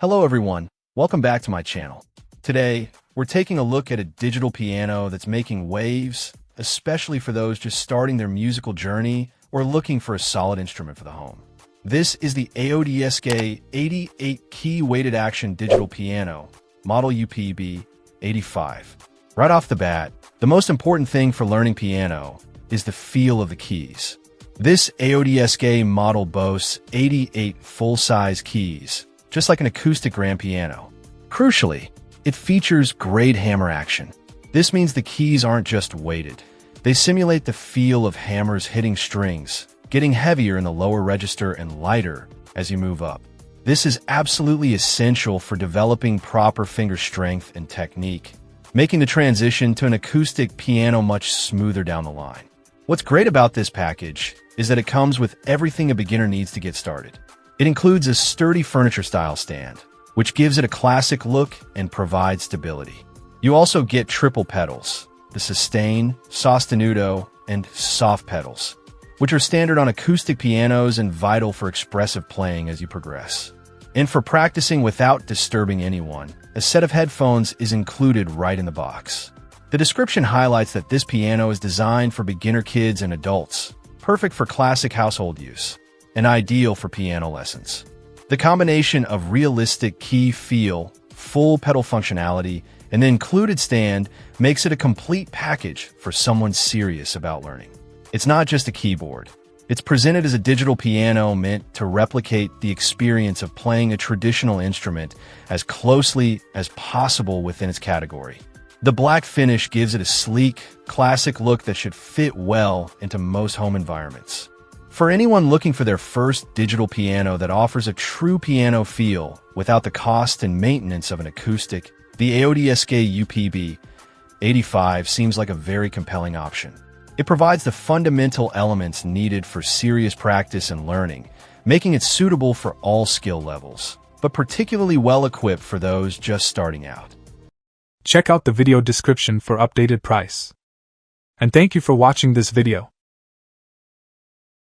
Hello everyone, welcome back to my channel. Today, we're taking a look at a digital piano that's making waves, especially for those just starting their musical journey or looking for a solid instrument for the home. This is the AODSK 88-key weighted action digital piano, model UPB 85. Right off the bat, the most important thing for learning piano is the feel of the keys. This AODSK model boasts 88 full-size keys, just like an acoustic grand piano. Crucially, it features grade hammer action. This means the keys aren't just weighted. They simulate the feel of hammers hitting strings, getting heavier in the lower register and lighter as you move up. This is absolutely essential for developing proper finger strength and technique, making the transition to an acoustic piano much smoother down the line. What's great about this package is that it comes with everything a beginner needs to get started. It includes a sturdy furniture-style stand, which gives it a classic look and provides stability. You also get triple pedals, the sustain, sostenuto, and soft pedals, which are standard on acoustic pianos and vital for expressive playing as you progress. And for practicing without disturbing anyone, a set of headphones is included right in the box. The description highlights that this piano is designed for beginner kids and adults, perfect for classic household use, and ideal for piano lessons. The combination of realistic key feel, full pedal functionality, and the included stand makes it a complete package for someone serious about learning. It's not just a keyboard. It's presented as a digital piano meant to replicate the experience of playing a traditional instrument as closely as possible within its category. The black finish gives it a sleek, classic look that should fit well into most home environments. For anyone looking for their first digital piano that offers a true piano feel without the cost and maintenance of an acoustic, the AODSK UPB 85 seems like a very compelling option. It provides the fundamental elements needed for serious practice and learning, making it suitable for all skill levels, but particularly well-equipped for those just starting out. Check out the video description for updated price. And thank you for watching this video.